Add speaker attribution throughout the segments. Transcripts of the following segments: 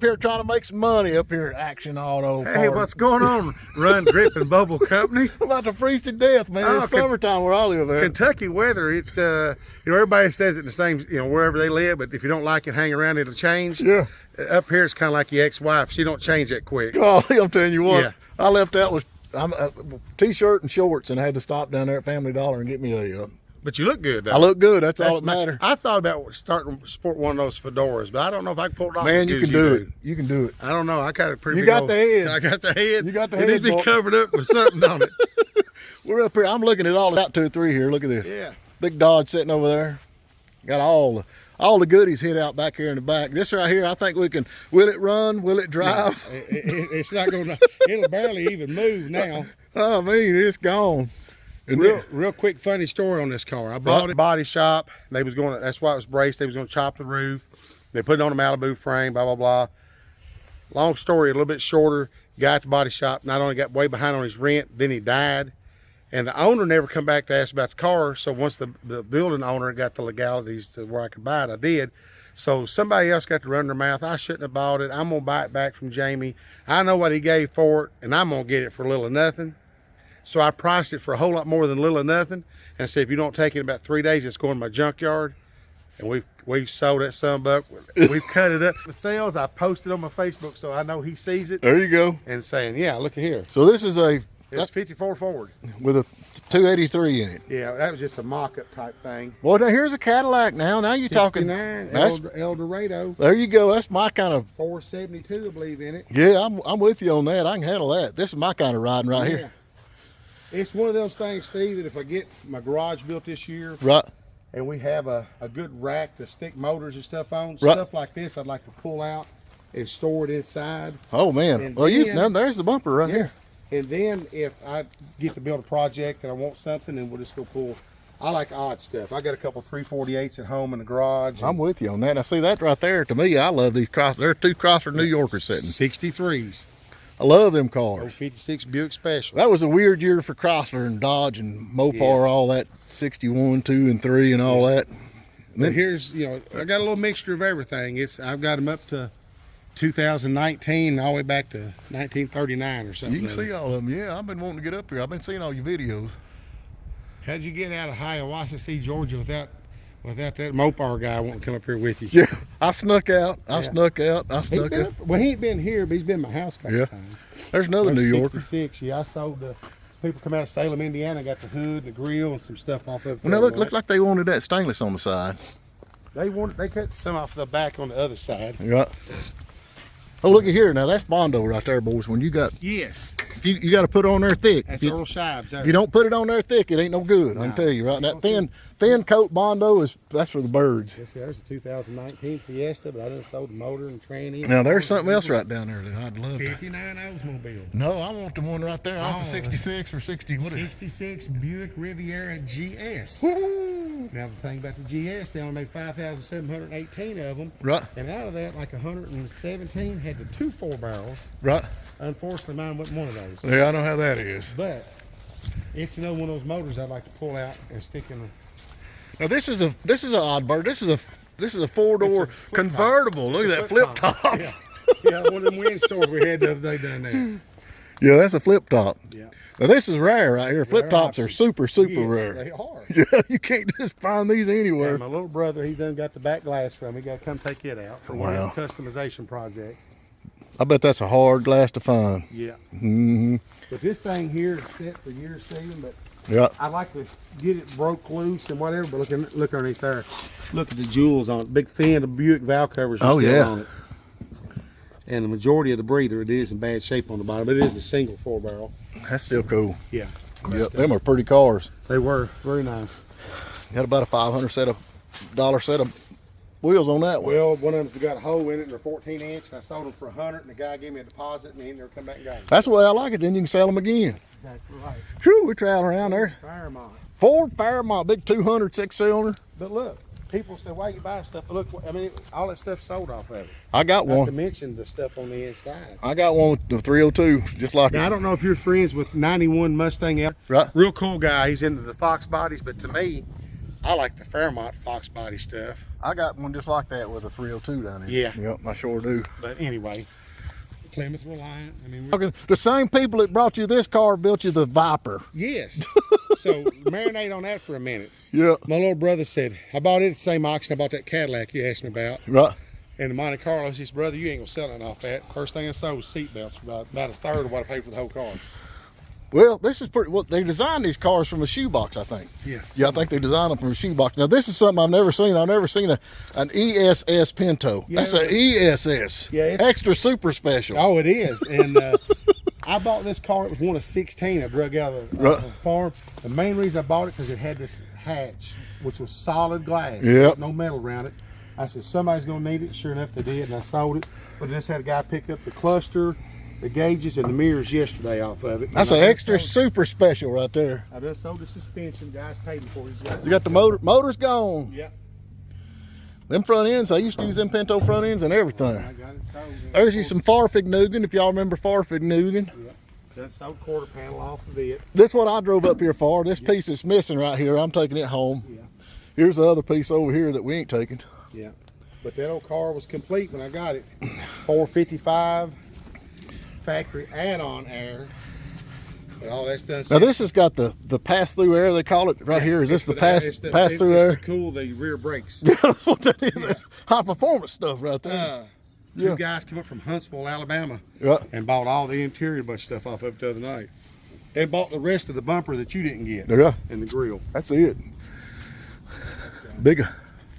Speaker 1: up here trying to make some money up here at Action Auto.
Speaker 2: Hey, what's going on? Run, Drip, and Bubble Company.
Speaker 1: I'm about to freeze to death, man.
Speaker 2: Oh,
Speaker 1: It's summertime where I live at.
Speaker 2: Kentucky weather, it's, everybody says it the same, wherever they live, but if you don't like it, hang around, it'll change.
Speaker 1: Yeah.
Speaker 2: Up here, it's kind of like your ex-wife. She don't change that quick.
Speaker 1: Oh, I'm telling you what.
Speaker 2: Yeah.
Speaker 1: I left out with t-shirt and shorts and had to stop down there at Family Dollar and get me a
Speaker 2: But you look good, though.
Speaker 1: I look good. That's all that matters.
Speaker 2: I thought about starting to sport one of those fedoras, but I don't know if I can pull it off.
Speaker 1: Man, you can do it. You can do it.
Speaker 2: I don't know. I got a pretty
Speaker 1: You
Speaker 2: big
Speaker 1: got
Speaker 2: old,
Speaker 1: the head.
Speaker 2: I got the head.
Speaker 1: You got the
Speaker 2: it
Speaker 1: head,
Speaker 2: needs to be
Speaker 1: boy.
Speaker 2: covered up with something on it.
Speaker 1: We're up here. I'm looking at all about 2 or 3 here. Look at this.
Speaker 2: Yeah.
Speaker 1: Big Dodge sitting over there. Got all the goodies hid out back here in the back. This right here, I think we can. Will it run? Will it drive?
Speaker 2: No, it's not going to. It'll barely even move now.
Speaker 1: Oh, I mean, it's gone. And
Speaker 2: Real quick funny story on this car. I bought it body shop. They was going to, that's why it was braced. They was going to chop the roof. They put it on a Malibu frame, blah, blah, blah. Long story, a little bit shorter. Guy at the body shop not only got way behind on his rent, then he died. And the owner never come back to ask about the car. So once the building owner got the legalities to where I could buy it, I did. So somebody else got to run their mouth. I shouldn't have bought it. I'm going to buy it back from Jayme. I know what he gave for it, and I'm going to get it for little or nothing. So I priced it for a whole lot more than little or nothing. And I said, if you don't take it in about 3 days, it's going to my junkyard. And we've sold that sunbuck. We've cut it up for sales. I posted on my Facebook so I know he sees it.
Speaker 1: there you go.
Speaker 2: And saying, yeah, look at here.
Speaker 1: So this is
Speaker 2: It's 54 Ford.
Speaker 1: with a 283 in it.
Speaker 2: Yeah, that was just a mock-up type thing.
Speaker 1: Boy, now here's a Cadillac now. Now you're talking.
Speaker 2: 69
Speaker 1: That's,
Speaker 2: El Dorado.
Speaker 1: there you go. That's my kind of.
Speaker 2: 472, I believe, in it.
Speaker 1: Yeah, I'm with you on that. I can handle that. This is my kind of riding right here.
Speaker 2: It's one of those things, Steve, that if I get my garage built this year,
Speaker 1: Right.
Speaker 2: and we have a good rack to stick motors and stuff on,
Speaker 1: Right.
Speaker 2: stuff like this I'd like to pull out and store it inside.
Speaker 1: Oh man.
Speaker 2: And
Speaker 1: Well,
Speaker 2: then-
Speaker 1: there's the bumper right here.
Speaker 2: And then if I get to build a project and I want something, and we'll just go pull. I like odd stuff. I got a couple 348s at home in the garage.
Speaker 1: I'm with you on that. Now see that right there. To me, I love these Chrysler. There are 2 Chrysler New Yorkers sitting.
Speaker 2: 63s.
Speaker 1: I love them cars.
Speaker 2: 56 Buick Special.
Speaker 1: That was a weird year for Chrysler and Dodge and Mopar, all that 61, 2, and 3 and all that.
Speaker 2: And then here's, I got a little mixture of everything. I've got them up to 2019 all the way back to 1939 or something.
Speaker 1: You can see all of them. Yeah, I've been wanting to get up here. I've been seeing all your videos.
Speaker 2: How'd you get out of Hiawassee, Georgia without that Mopar guy wanting to come up here with you?
Speaker 1: Yeah, I snuck out. I snuck out.
Speaker 2: He ain't been here, but he's been in my house a couple times.
Speaker 1: There's another New Yorker.
Speaker 2: 66, yeah. I sold the people come out of Salem, Indiana, got the hood, the grill, and some stuff off of it.
Speaker 1: Well, now look like they wanted that stainless on the side.
Speaker 2: They cut some off the back on the other side.
Speaker 1: Yeah. Oh, look at here. Now that's Bondo right there, boys. When you got,
Speaker 2: Yes.
Speaker 1: you got to put it on there thick.
Speaker 2: That's
Speaker 1: If
Speaker 2: Earl Shibes there.
Speaker 1: you don't put it on there thick, it ain't no good. I can tell you right now. Thin coat Bondo that's for the birds.
Speaker 2: Yes, there's a 2019 Fiesta, but I done sold the motor and tranny.
Speaker 1: Now there's something else right down there that I'd love.
Speaker 2: 59 Oldsmobile.
Speaker 1: No, I want the one right there. I want the 66 or 60. What is it?
Speaker 2: 66 Buick Riviera GS. Now the thing about the GS, they only made 5,718 of them.
Speaker 1: Right.
Speaker 2: And out of that, like 117 had the 2 4-barrels.
Speaker 1: Right.
Speaker 2: Unfortunately, mine wasn't one of those.
Speaker 1: Yeah, I know how that is.
Speaker 2: But it's another one of those motors I'd like to pull out and stick in the.
Speaker 1: Now this is an odd bird. This is a 4-door convertible. Look at that flip top.
Speaker 2: Yeah, one of them wind stores we had the other day down there.
Speaker 1: Yeah, that's a flip top.
Speaker 2: Yeah.
Speaker 1: Now this is rare right here. Flip tops are super rare.
Speaker 2: They are.
Speaker 1: Yeah, you can't just find these anywhere.
Speaker 2: Yeah, my little brother, he's done got the back glass from. He got to come take it out for one of his customization projects.
Speaker 1: I bet that's a hard glass to find.
Speaker 2: Yeah.
Speaker 1: Mm-hmm.
Speaker 2: But this thing here is set for years, Stephen. But
Speaker 1: Yeah.
Speaker 2: I like to get it broke loose and whatever. But look underneath there. Look at the jewels on it. Big thin Buick valve covers are still on it. And the majority of the breather, it is in bad shape on the bottom. But it is a single 4-barrel.
Speaker 1: That's still cool.
Speaker 2: Yeah.
Speaker 1: Yep, them are pretty cars.
Speaker 2: They were very nice.
Speaker 1: Got about a $500 set of wheels on that one.
Speaker 2: Well, one of them's got a hole in it and they're 14-inch. And I sold them for 100, and the guy gave me a deposit, and he never come back and got them.
Speaker 1: That's the way I like it. Then you can sell them again.
Speaker 2: Exactly right.
Speaker 1: Whew, we're traveling around there.
Speaker 2: Fairmont.
Speaker 1: Ford Fairmont, big 200 6-cylinder.
Speaker 2: But look, people say, why you buy stuff? But look, I mean, all that stuff sold off of it.
Speaker 1: I got
Speaker 2: Not to
Speaker 1: one.
Speaker 2: mention the stuff on the inside.
Speaker 1: I got one with the 302, just like
Speaker 2: Now, I
Speaker 1: it.
Speaker 2: don't know if you're friends with 91 Mustang.
Speaker 1: Right.
Speaker 2: Real cool guy. He's into the Fox bodies, but to me, I like the Fairmont Fox body stuff.
Speaker 1: I got one just like that with a 302 down here.
Speaker 2: Yeah.
Speaker 1: Yep, I sure do.
Speaker 2: But anyway, Plymouth Reliant. I mean,
Speaker 1: Okay, the same people that brought you this car built you the Viper.
Speaker 2: yes. So marinate on that for a minute.
Speaker 1: Yeah.
Speaker 2: My little brother said, I bought it at the same auction I bought that Cadillac you asked me about.
Speaker 1: Right.
Speaker 2: And the Monte Carlo, he says, brother, you ain't gonna sell nothing off that. First thing I saw was seat belts, about a third of what I paid for the whole car.
Speaker 1: Well, this is pretty. Well, they designed these cars from a shoebox, I think.
Speaker 2: Yeah.
Speaker 1: Yeah, I think they designed them from a shoebox. Now, this is something I've never seen. I've never seen an ESS Pinto.
Speaker 2: Yeah,
Speaker 1: That's an ESS.
Speaker 2: Yeah, it's
Speaker 1: extra super special.
Speaker 2: Oh, it is. And I bought this car. It was one of 16 I drug out of the farm. The main reason I bought it because it had this hatch, which was solid glass.
Speaker 1: Yep.
Speaker 2: No metal around it. I said, somebody's going to need it. Sure enough, they did, and I sold it. But I just had a guy pick up the cluster, the gauges, and the mirrors yesterday off of it.
Speaker 1: That's an extra super special right there.
Speaker 2: I just sold the suspension. Guys paid me for it.
Speaker 1: You got the motor's gone.
Speaker 2: Yeah.
Speaker 1: Them front ends, I used to use them Pinto front ends and everything.
Speaker 2: I got it sold.
Speaker 1: There's you some Farfignugan, if y'all remember Farfignugan.
Speaker 2: Yeah. Just sold quarter panel off of it.
Speaker 1: This is what I drove up here for. This piece is missing right here. I'm taking it home.
Speaker 2: Yeah.
Speaker 1: Here's the other piece over here that we ain't taking.
Speaker 2: Yeah. But that old car was complete when I got it. 455 factory add-on air. But all that's done.
Speaker 1: Now this has got the pass-through air, they call it right here. Is this the pass-through air?
Speaker 2: It's to cool the rear brakes.
Speaker 1: That's what that is. That's high performance stuff right there.
Speaker 2: Two guys come up from Huntsville, Alabama,
Speaker 1: Yeah.
Speaker 2: and bought all the interior bunch stuff off of it the other night. And bought the rest of the bumper that you didn't get.
Speaker 1: Yeah.
Speaker 2: And the grill.
Speaker 1: That's it. Big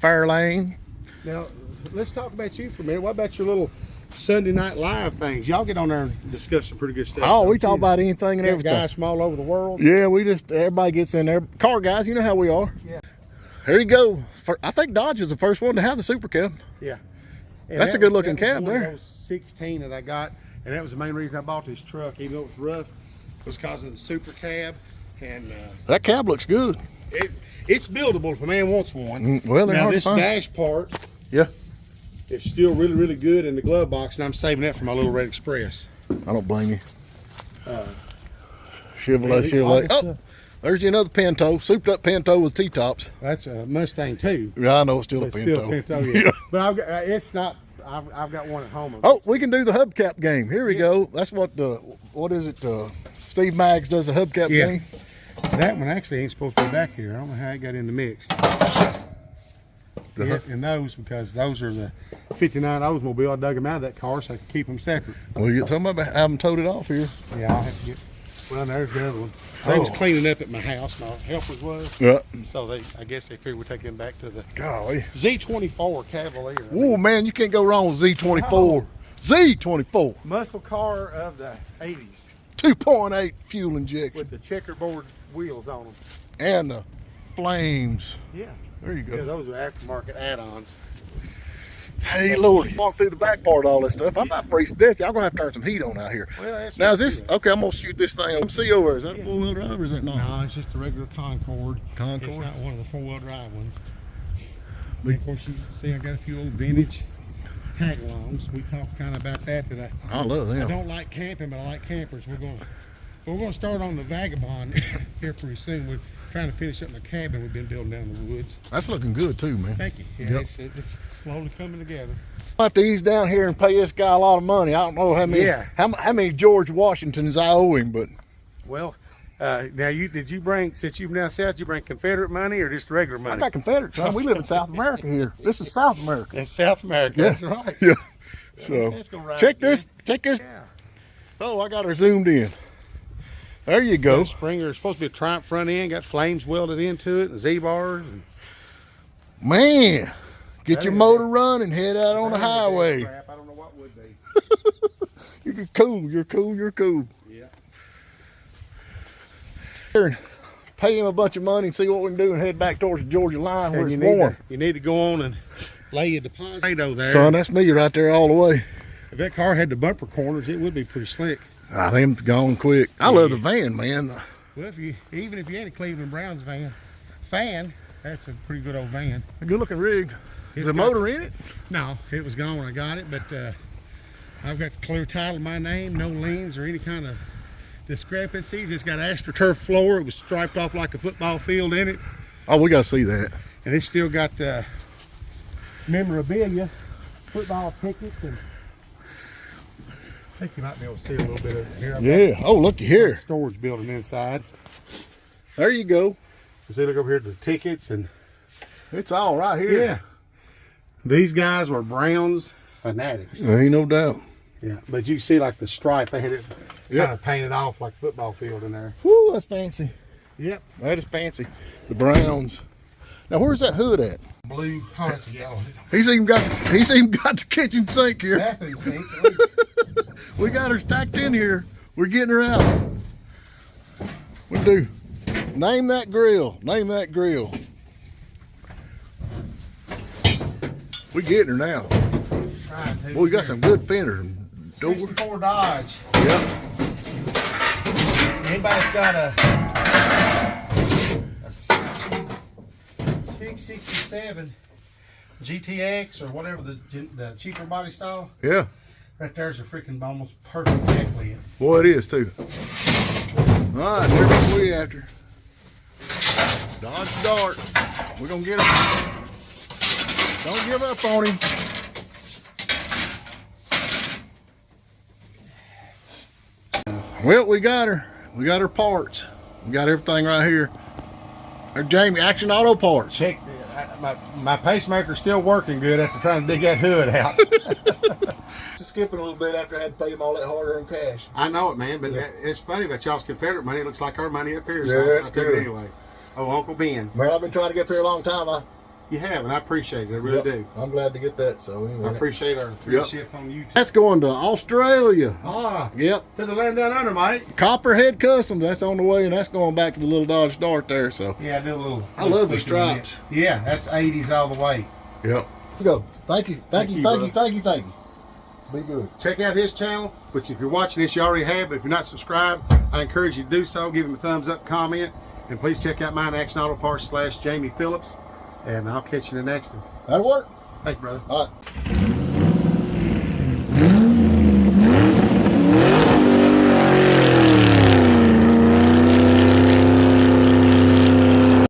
Speaker 1: fire lane.
Speaker 2: Now, let's talk about you for a minute. What about your little Sunday Night Live things? Y'all get on there and discuss some pretty good stuff.
Speaker 1: Oh, we talk about anything and everything.
Speaker 2: Guys from all over the world.
Speaker 1: Yeah, everybody gets in there. Car guys, you know how we are.
Speaker 2: Yeah.
Speaker 1: Here you go. I think Dodge is the first one to have the Super Cab.
Speaker 2: Yeah. And
Speaker 1: That's a good looking
Speaker 2: that was
Speaker 1: cab
Speaker 2: one
Speaker 1: there.
Speaker 2: of those 16 that I got, and that was the main reason I bought this truck, even though it was rough, was because of the Super Cab. And
Speaker 1: That cab looks good.
Speaker 2: it's buildable if a man wants one.
Speaker 1: Well, they're
Speaker 2: now
Speaker 1: hard to
Speaker 2: this
Speaker 1: find.
Speaker 2: dash part
Speaker 1: Yeah.
Speaker 2: is still really, really good in the glove box, and I'm saving that for my little Red Express.
Speaker 1: I don't blame you. Chevrolet. Oh, there's you another Pinto, souped up Pinto with T-tops.
Speaker 2: That's a Mustang too.
Speaker 1: Yeah, I know it's still
Speaker 2: It's
Speaker 1: a Pinto.
Speaker 2: still a Pinto, yeah. But it's not. I've got one at home.
Speaker 1: Oh, we can do the hubcap game. Here we go. That's what what is it? Steve Maggs does a hubcap game.
Speaker 2: That one actually ain't supposed to be back here. I don't know how it got in the mix. And those, because those are the 59 Oldsmobile. I dug them out of that car so I could keep them separate.
Speaker 1: Well, you get talking about having towed it off here.
Speaker 2: Yeah, I'll have to get. Well, there's the other one. They was cleaning up at my house. My helpers was.
Speaker 1: Yeah.
Speaker 2: So I guess they figured we'd take them back to the
Speaker 1: Golly.
Speaker 2: Z24 Cavalier.
Speaker 1: Oh man, you can't go wrong with Z24.
Speaker 2: Oh.
Speaker 1: Z24.
Speaker 2: Muscle car of the 80s
Speaker 1: 2.8 fuel injection.
Speaker 2: with the checkerboard wheels on them.
Speaker 1: And the flames.
Speaker 2: Yeah.
Speaker 1: There you
Speaker 2: Yeah,
Speaker 1: go.
Speaker 2: those are aftermarket add-ons.
Speaker 1: Hey, Lord. Walk through the back part of all this stuff. I'm about freezing to death. Y'all gonna have to turn some heat on out here.
Speaker 2: Well, that's
Speaker 1: Now, is this, okay, I'm gonna shoot this thing on. See over. Is that a four-wheel drive or is that not?
Speaker 2: No, it's just a regular Concord.
Speaker 1: Concord?
Speaker 2: It's not one of the four-wheel drive ones. And of course, you see I got a few old vintage tag-alongs. We talked kind of about that today.
Speaker 1: I love them.
Speaker 2: I don't like camping, but I like campers. We're going to start on the Vagabond here pretty soon. We're trying to finish up the cabin we've been building down in the woods.
Speaker 1: That's looking good too, man.
Speaker 2: Thank you. Yeah,
Speaker 1: Yep.
Speaker 2: it's slowly coming together.
Speaker 1: I have to ease down here and pay this guy a lot of money. I don't know how many how many George Washingtons I owe him, but
Speaker 2: Well, now did you bring, since you've now south, you bring Confederate money or just regular
Speaker 1: I
Speaker 2: money?
Speaker 1: got Confederate time. We live in South America here. This is South America.
Speaker 2: That's South America.
Speaker 1: Yeah.
Speaker 2: That's right.
Speaker 1: Yeah. So
Speaker 2: That's gonna rise
Speaker 1: check
Speaker 2: again.
Speaker 1: this. Check this.
Speaker 2: Yeah.
Speaker 1: Oh, I got her zoomed in. There you go.
Speaker 2: The Springer is supposed to be a Triumph front end, got flames welded into it, and Z-bars. And
Speaker 1: Man, get
Speaker 2: That
Speaker 1: your
Speaker 2: is
Speaker 1: motor running, head out on the
Speaker 2: That ain't a damn
Speaker 1: highway.
Speaker 2: crap. I don't know what would be.
Speaker 1: You're cool. You're cool. You're cool.
Speaker 2: Yeah.
Speaker 1: Pay him a bunch of money and see what we can do and head back towards the Georgia line where
Speaker 2: And
Speaker 1: it's
Speaker 2: you
Speaker 1: warm.
Speaker 2: need to go on and lay a deposit there.
Speaker 1: Son, that's me right there all the way.
Speaker 2: If that car had the bumper corners, it would be pretty slick.
Speaker 1: I think it's gone quick. I love the van, man.
Speaker 2: Well, even if you ain't a Cleveland Browns fan, that's a pretty good old van.
Speaker 1: A good looking rig.
Speaker 2: It's
Speaker 1: The
Speaker 2: got-
Speaker 1: motor in it?
Speaker 2: No, it was gone when I got it, but I've got clear title in my name, no liens or any kind of discrepancies. It's got AstroTurf floor. It was striped off like a football field in it.
Speaker 1: Oh, we gotta see that.
Speaker 2: And it's still got the memorabilia, football tickets, and I think you might be able to see a little bit of it here.
Speaker 1: Yeah. Oh, looky here.
Speaker 2: Storage building inside.
Speaker 1: There you go.
Speaker 2: You see, look over here at the tickets, and
Speaker 1: It's all right here.
Speaker 2: yeah, these guys were Browns fanatics.
Speaker 1: There ain't no doubt.
Speaker 2: Yeah, but you can see like the stripe, they had it
Speaker 1: Yeah.
Speaker 2: kind of painted off like a football field in there.
Speaker 1: Woo, that's fancy.
Speaker 2: Yep.
Speaker 1: That is fancy. The Browns. Now, where's that hood at?
Speaker 2: Blue, oh, that's yellow.
Speaker 1: He's even got the kitchen sink here.
Speaker 2: Bathroom sink.
Speaker 1: We got her stacked in here. We're getting her out. We do. Name that grill. Name that grill. We getting her now.
Speaker 2: Right,
Speaker 1: Boy, we got some good fenders and doors.
Speaker 2: 64 Dodge.
Speaker 1: Yep.
Speaker 2: Anybody's got a 667 GTX or whatever the cheaper body style,
Speaker 1: Yeah.
Speaker 2: right there's a freaking almost perfect back lid.
Speaker 1: Boy, it is too. All right, there's what we after. Dodge Dart. We're gonna get him. Don't give up on him. Well, we got her. We got her parts. We got everything right here. There's Jayme, Action Auto Parts.
Speaker 2: Check, my pacemaker's still working good after trying to dig that hood out.
Speaker 1: Just skipping a little bit after I had to pay him all that hard-earned cash.
Speaker 2: I know it, man, but it's funny that y'all's Confederate money looks like our money up here.
Speaker 1: Yeah, that's
Speaker 2: I took it
Speaker 1: good.
Speaker 2: anyway. Oh, Uncle Ben.
Speaker 1: Man, I've been trying to get up here a long time.
Speaker 2: You have, and I appreciate it. I really do.
Speaker 1: I'm glad to get that. So anyway.
Speaker 2: I appreciate our friendship on YouTube.
Speaker 1: That's going to Australia.
Speaker 2: Ah,
Speaker 1: Yep.
Speaker 2: to the land down under, mate.
Speaker 1: Copperhead Kustoms. That's on the way, and that's going back to the little Dodge Dart there. So
Speaker 2: Yeah, I do a little.
Speaker 1: I love the
Speaker 2: tweaking on it.
Speaker 1: stripes.
Speaker 2: Yeah, that's 80s all the way.
Speaker 1: Yep. Go. Thank you. Thank you.
Speaker 2: brother.
Speaker 1: Thank you. Be good.
Speaker 2: Check out his channel, which if you're watching this, you already have, but if you're not subscribed, I encourage you to do so. Give him a thumbs up, comment, and please check out mine, Action Auto Parts / Jayme Phillips, and I'll catch you in the next one.
Speaker 1: That'll work.
Speaker 2: Thank you, brother.
Speaker 1: All right.